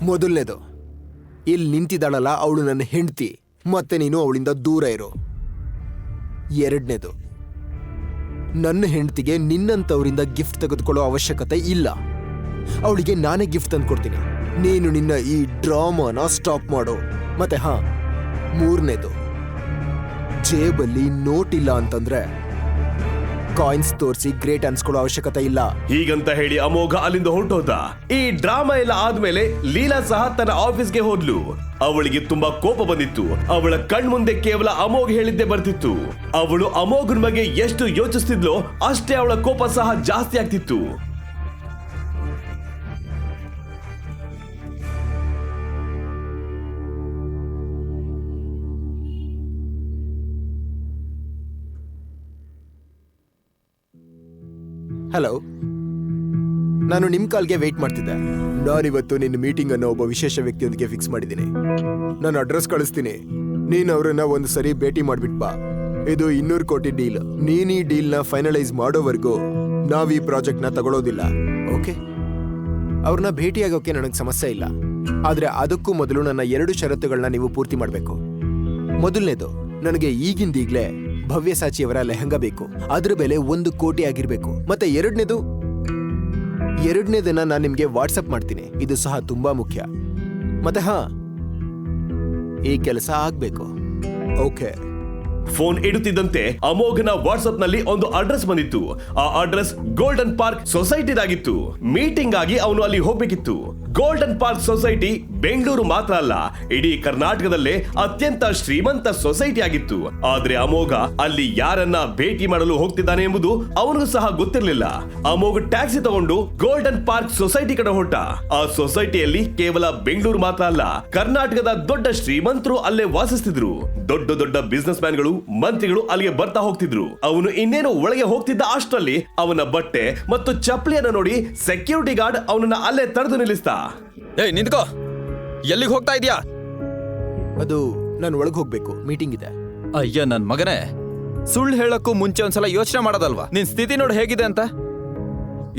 ಮೊದಲನೇದು, ಇಲ್ಲಿ ನಿಂತಿದ್ದಾಳಲ್ಲ ಅವಳು ನನ್ನ ಹೆಂಡತಿ, ಮತ್ತೆ ನೀನು ಅವಳಿಂದ ದೂರ ಇರೋ. ಎರಡನೇದು, ನನ್ನ ಹೆಂಡತಿಗೆ ನಿನ್ನಂಥವರಿಂದ ಗಿಫ್ಟ್ ತೆಗೆದುಕೊಳ್ಳೋ ಅವಶ್ಯಕತೆ ಇಲ್ಲ. ಅವಳಿಗೆ ನಾನೇ ಗಿಫ್ಟ್ ತಂದ್ಕೊಡ್ತೀನಿ. ನೀನು ನಿನ್ನ ಈ ಡ್ರಾಮಾನ ಸ್ಟಾಪ್ ಮಾಡು. ಮತ್ತೆ ಮೂರನೇದು, ಜೇಬಲ್ಲಿ ನೋಟ್ ಇಲ್ಲ ಅಂತಂದ್ರೆ ಕಾಯಿನ್ಸ್ ತೋರಿಸಿ ಗ್ರೇಟ್ ಅನ್ಸ್ಕೊಳ್ಳೋ ಅವಶ್ಯಕತೆ ಇಲ್ಲ. ಹೀಗಂತ ಹೇಳಿ ಅಮೋಘ ಅಲ್ಲಿಂದ ಹೊರಟೋದ. ಈ ಡ್ರಾಮಾ ಎಲ್ಲ ಆದ್ಮೇಲೆ ಲೀಲಾ ಸಹ ತನ್ನ ಆಫೀಸ್ಗೆ ಹೋದ್ಲು. ಅವಳಿಗೆ ತುಂಬಾ ಕೋಪ ಬಂದಿತ್ತು. ಅವಳ ಕಣ್ಮುಂದೆ ಕೇವಲ ಅಮೋಘ್ ಹೇಳಿದ್ದೆ ಬರ್ತಿತ್ತು. ಅವಳು ಅಮೋಘನ್ ಬಗ್ಗೆ ಎಷ್ಟು ಯೋಚಿಸ್ತಿದ್ಲೋ ಅಷ್ಟೇ ಅವಳ ಕೋಪ ಸಹ ಜಾಸ್ತಿ ಆಗ್ತಿತ್ತು. ಹಲೋ, ನಾನು ನಿಮ್ ಕಾಲ್ಗೆ ವೇಟ್ ಮಾಡ್ತಿದ್ದೆ. ನಾನಿವತ್ತು ನಿನ್ನ ಮೀಟಿಂಗ್ ಅನ್ನು ಒಬ್ಬ ವಿಶೇಷ ವ್ಯಕ್ತಿಯೊಂದಿಗೆ ಫಿಕ್ಸ್ ಮಾಡಿದ್ದೀನಿ. ನಾನು ಅಡ್ರೆಸ್ ಕಳಿಸ್ತೀನಿ, ನೀನ್ ಅವ್ರನ್ನ ಒಂದು ಸರಿ ಭೇಟಿ ಮಾಡ್ಬಿಟ್ ಬಾ. ಇದು 200 ಕೋಟಿ ಡೀಲ್. ನೀನ್ ಈ ಡೀಲ್ನ ಫೈನಲೈಸ್ ಮಾಡೋವರೆಗೂ ನಾವ್ ಈ ಪ್ರಾಜೆಕ್ಟ್ನ ತಗೊಳ್ಳೋದಿಲ್ಲ. ಓಕೆ? ಅವ್ರನ್ನ ಭೇಟಿಯಾಗೋಕೆ ನನಗೆ ಸಮಸ್ಯೆ ಇಲ್ಲ, ಆದ್ರೆ ಅದಕ್ಕೂ ಮೊದಲು ನನ್ನ 2 ಷರತ್ತುಗಳನ್ನ ನೀವು ಪೂರ್ತಿ ಮಾಡಬೇಕು. ಮೊದಲನೇದು, ನನಗೆ ಈಗಿಂದೀಗ್ಲೇ ಭವ್ಯಸಾಚಿಯವರ ಲೆಹಂಗಾ ಬೇಕು. ಅದ್ರ ಬೆಲೆ 1 ಕೋಟಿ ಆಗಿರ್ಬೇಕು. ಮತ್ತೆ ಎರಡನೇದನ್ನ ನಾನು ನಿಮ್ಗೆ ವಾಟ್ಸಪ್ ಮಾಡ್ತೀನಿ. ಇದು ಸಹ ತುಂಬಾ ಮುಖ್ಯ. ಮತ್ತೆ ಈ ಕೆಲಸ ಆಗ್ಬೇಕು. ಓಕೆ? ಫೋನ್ ಇಡುತ್ತಿದ್ದಂತೆ ಅಮೋಘನ ವಾಟ್ಸ್ಆಪ್ ನಲ್ಲಿ ಒಂದು ಅಡ್ರೆಸ್ ಬಂದಿತ್ತು. ಆ ಅಡ್ರೆಸ್ ಗೋಲ್ಡನ್ ಪಾರ್ಕ್ ಸೊಸೈಟಿದಾಗಿತ್ತು. ಮೀಟಿಂಗ್ ಆಗಿ ಅವನು ಅಲ್ಲಿ ಹೋಗ್ಬೇಕಿತ್ತು. ಗೋಲ್ಡನ್ ಪಾರ್ಕ್ ಸೊಸೈಟಿ ಬೆಂಗಳೂರು ಮಾತ್ರ ಅಲ್ಲ, ಇಡೀ ಕರ್ನಾಟಕದಲ್ಲೇ ಅತ್ಯಂತ ಶ್ರೀಮಂತ ಸೊಸೈಟಿ ಆಗಿತ್ತು. ಆದ್ರೆ ಅಮೋಘ ಅಲ್ಲಿ ಯಾರನ್ನ ಭೇಟಿ ಮಾಡಲು ಹೋಗ್ತಿದ್ದಾನೆ ಎಂಬುದು ಅವನಿಗೂ ಸಹ ಗೊತ್ತಿರಲಿಲ್ಲ. ಅಮೋಘ ಟ್ಯಾಕ್ಸಿ ತಗೊಂಡು ಗೋಲ್ಡನ್ ಪಾರ್ಕ್ ಸೊಸೈಟಿ ಕಡೆ ಹೊರಟ. ಆ ಸೊಸೈಟಿಯಲ್ಲಿ ಕೇವಲ ಬೆಂಗಳೂರು ಮಾತ್ರ ಅಲ್ಲ, ಕರ್ನಾಟಕದ ದೊಡ್ಡ ಶ್ರೀಮಂತರು ಅಲ್ಲೇ ವಾಸಿಸ್ತಿದ್ರು. ದೊಡ್ಡ ದೊಡ್ಡ ಬಿಸಿನೆಸ್ ಮ್ಯಾನ್ಗಳು, ಮಂತ್ರಿಗಳು ಅಲ್ಲಿಗೆ ಬರ್ತಾ ಹೋಗ್ತಿದ್ರು. ಅವನು ಇನ್ನೇನು ಒಳಗೆ ಹೋಗ್ತಿದ್ದ ಅಷ್ಟರಲ್ಲಿ ಅವನ ಬಟ್ಟೆ ಮತ್ತು ಚಪ್ಪಲಿಯನ್ನು ನೋಡಿ ಸೆಕ್ಯೂರಿಟಿ ಗಾರ್ಡ್ ಅವನನ್ನ ಅಲ್ಲೇ ತಡೆದು ನಿಲ್ಲಿಸ್ತಾ. ಏಯ್ ನಿಂತ್ಕೋ, ಎಲ್ಲಿಗೆ ಹೋಗ್ತಾ ಇದೀಯಾ? ಅದು ನಾನು ಒಳಗೆ ಹೋಗ್ಬೇಕು, ಮೀಟಿಂಗ್ ಇದೆ. ಅಯ್ಯ ನನ್ ಮಗನೇ, ಸುಳ್ಳು ಹೇಳಕ್ಕೂ ಮುಂಚೆ ಒಂದ್ಸಲ ಯೋಚನೆ ಮಾಡೋದಲ್ವಾ? ನಿನ್ ಸ್ಥಿತಿ ನೋಡಿ ಹೇಗಿದೆ ಅಂತ.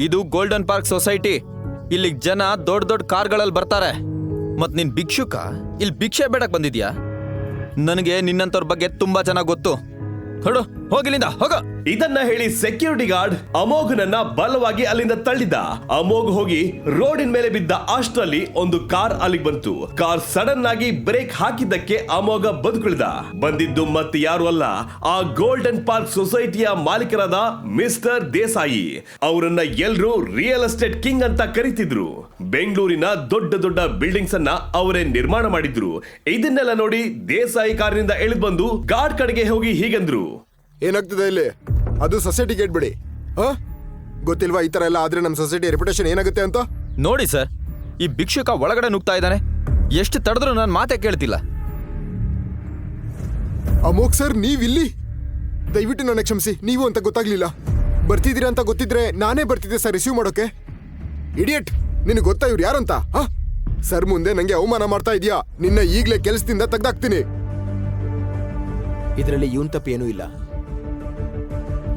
ಇದು ಗೋಲ್ಡನ್ ಪಾರ್ಕ್ ಸೊಸೈಟಿ. ಇಲ್ಲಿಗ್ ಜನ ದೊಡ್ಡ ದೊಡ್ಡ ಕಾರ್ಗಳಲ್ಲಿ ಬರ್ತಾರೆ. ಮತ್ ನಿನ್ ಭಿಕ್ಷುಕ ಇಲ್ಲಿ ಭಿಕ್ಷೆ ಬೇಡಕ್ ಬಂದಿದ್ಯಾ? ನನಗೆ ನಿನ್ನಂತವ್ರ ಬಗ್ಗೆ ತುಂಬಾ ಚೆನ್ನಾಗಿ ಗೊತ್ತು. ಹೊಡು, ಹೋಗಿಲ್ಲಿಂದ ಹೋಗ. ಇದನ್ನ ಹೇಳಿ ಸೆಕ್ಯೂರಿಟಿ ಗಾರ್ಡ್ ಅಮೋಘನನ್ನ ಬಲವಾಗಿ ಅಲ್ಲಿಂದ ತಳ್ಳಿದ. ಅಮೋಘ್ ಹೋಗಿ ರೋಡಿನ ಮೇಲೆ ಬಿದ್ದ ಅಷ್ಟರಲ್ಲಿ ಒಂದು ಕಾರ್ ಅಲ್ಲಿಗೆ ಬಂತು. ಕಾರ್ ಸಡನ್ ಆಗಿ ಬ್ರೇಕ್ ಹಾಕಿದ್ದಕ್ಕೆ ಅಮೋಘ ಬದುಕುಳಿದ. ಬಂದಿದ್ದು ಮತ್ತೆ ಯಾರು ಅಲ್ಲ, ಆ ಗೋಲ್ಡನ್ ಪಾರ್ಕ್ ಸೊಸೈಟಿಯ ಮಾಲೀಕರಾದ ಮಿಸ್ಟರ್ ದೇಸಾಯಿ. ಅವರನ್ನ ಎಲ್ರೂ ರಿಯಲ್ ಎಸ್ಟೇಟ್ ಕಿಂಗ್ ಅಂತ ಕರೀತಿದ್ರು. ಬೆಂಗಳೂರಿನ ದೊಡ್ಡ ದೊಡ್ಡ ಬಿಲ್ಡಿಂಗ್ಸ್ ಅನ್ನ ಅವರೇ ನಿರ್ಮಾಣ ಮಾಡಿದ್ರು. ಇದನ್ನೆಲ್ಲ ನೋಡಿ ದೇಸಾಯಿ ಕಾರಿನಿಂದ ಇಳಿದು ಬಂದು ಗಾರ್ಡ್ ಕಡೆಗೆ ಹೋಗಿ ಹೀಗಂದ್ರು. ಏನಾಗ್ತದೆ ಇಲ್ಲಿ? ಅದು ಸೊಸೈಟಿ ಗೇಟ್ ಬಿಡಿ. ಗೊತ್ತಿಲ್ವಾ ಈ ತರ ಎಲ್ಲ ಆದ್ರೆ ನಮ್ಮ ಸೊಸೈಟಿ ರೆಪ್ಯುಟೇಷನ್ ಏನಾಗುತ್ತೆ ಅಂತ? ನೋಡಿ ಸರ್, ಈ ಭಿಕ್ಷುಕ ಒಳಗಡೆ ನುಗ್ತಾ ಇದ್ದಾನೆ. ಎಷ್ಟು ತಡೆದ್ರು ನಾನು ಮಾತೇ ಕೇಳ್ತಿಲ್ಲ. ಅಮೋಘ್ ಸರ್, ನೀವಿಲ್ಲಿ? ದಯವಿಟ್ಟು ನನಗೆ ಕ್ಷಮಿಸಿ, ನೀವು ಅಂತ ಗೊತ್ತಾಗ್ಲಿಲ್ಲ. ಬರ್ತಿದ್ದೀರಾ ಅಂತ ಗೊತ್ತಿದ್ರೆ ನಾನೇ ಬರ್ತಿದ್ದೆ ಸರ್ ರಿಸೀವ್ ಮಾಡೋಕೆ. ಇಡಿಯಟ್, ನಿನಗೆ ಗೊತ್ತಾ ಇವ್ರು ಯಾರಂತ? ಸರ್ ಮುಂದೆ ನಂಗೆ ಅವಮಾನ ಮಾಡ್ತಾ ಇದೀಯಾ? ನಿನ್ನ ಈಗ್ಲೇ ಕೆಲಸದಿಂದ ತೆಗ್ದಾಕ್ತೀನಿ. ಇದರಲ್ಲಿ ಇವನ್ ತಪ್ಪು ಏನೂ ಇಲ್ಲ.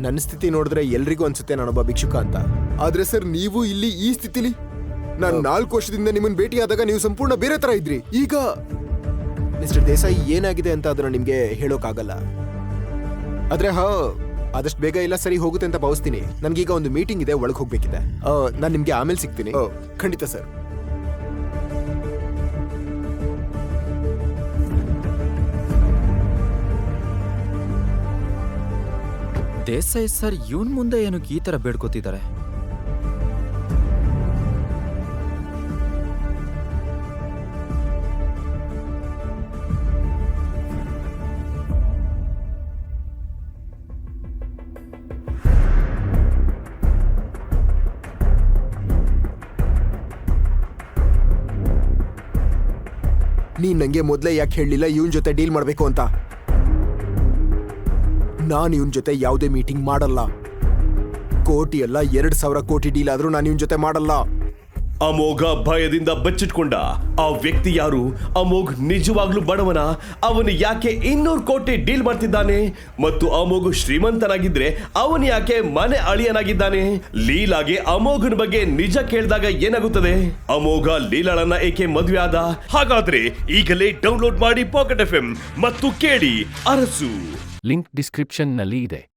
ನನ್ನ ಸ್ಥಿತಿ ನೋಡಿದ್ರೆ ಎಲ್ರಿಗೂ ಅನ್ಸುತ್ತೆ ನಾನೊಬ್ಬ ಭಿಕ್ಷುಕ ಅಂತ. ಆದ್ರೆ ಸರ್, ನೀವು ಇಲ್ಲಿ ಈ ಸ್ಥಿತಿಲಿ? ನಾನು 4 ವರ್ಷದಿಂದ ನಿಮ್ಮನ್ನ ಭೇಟಿಯಾದಾಗ ನೀವು ಸಂಪೂರ್ಣ ಬೇರೆ ತರ ಇದ್ರಿ. ಈಗ ಮಿಸ್ಟರ್ ದೇಸಾಯಿ ಏನಾಗಿದೆ ಅಂತ ಅದನ್ನ ನಿಮ್ಗೆ ಹೇಳೋಕ್ಕಾಗಲ್ಲ. ಆದ್ರೆ ಆದಷ್ಟು ಬೇಗ ಇಲ್ಲ ಸರಿ ಹೋಗುತ್ತೆ ಅಂತ ಭಾವಿಸ್ತೀನಿ. ನನ್ಗೀಗ ಒಂದು ಮೀಟಿಂಗ್ ಇದೆ, ಒಳಗೆ ಹೋಗ್ಬೇಕಿದೆ. ನಾನು ನಿಮ್ಗೆ ಆಮೇಲೆ ಸಿಗ್ತೀನಿ. ಖಂಡಿತ ಸರ್. ದೇಸಾಯಿ ಸರ್ ಇವನ್ ಮುಂದೆ ಏನಕ್ಕೆ ಈ ತರ ಬೇಡ್ಕೋತಿದ್ದಾರೆ? ನೀನ್ ನಂಗೆ ಮೊದಲೇ ಯಾಕೆ ಹೇಳಲಿಲ್ಲ ಇವನ್ ಜೊತೆ ಡೀಲ್ ಮಾಡ್ಬೇಕು ಅಂತ? ನಾನು ಇವನ್ ಜೊತೆ ಯಾವುದೇ ಮೀಟಿಂಗ್ ಮಾಡಲ್ಲ. ಕೋಟಿ ಅಲ್ಲ 2000 ಕೋಟಿ ಡೀಲ್ ಆದ್ರೂ ನಾನು ಇವನ್ ಜೊತೆ ಮಾಡಲ್ಲ. ಅಮೋಘ ಭಯದಿಂದ ಬಚ್ಚಿಟ್ಕೊಂಡ. ಆ ವ್ಯಕ್ತಿ ಯಾರು? ಅಮೋಘ್ ನಿಜವಾಗ್ಲೂ ಬಡವನ? ಅವನು ಯಾಕೆ 200 ಕೋಟಿ ಡೀಲ್ ಮಾಡ್ತಿದ್ದಾನೆ? ಮತ್ತು ಅಮೋಘ್ ಶ್ರೀಮಂತನಾಗಿದ್ರೆ ಅವನು ಯಾಕೆ ಮನೆ ಅಳಿಯನಾಗಿದ್ದಾನೆ? ಲೀಲಾಗೆ ಅಮೋಘನ ಬಗ್ಗೆ ನಿಜ ಕೇಳಿದಾಗ ಏನಾಗುತ್ತದೆ? ಅಮೋಘ ಲೀಲಾಳನ್ನ ಏಕೆ ಮದುವೆ ಆದ? ಹಾಗಾದ್ರೆ ಈಗಲೇ ಡೌನ್ಲೋಡ್ ಮಾಡಿ ಪಾಕೆಟ್ FM ಮತ್ತು ಕೇಳಿ ಅರಸು. ಲಿಂಕ್ ಡಿಸ್ಕ್ರಿಪ್ಷನ್ನಲ್ಲಿ ಇದೆ.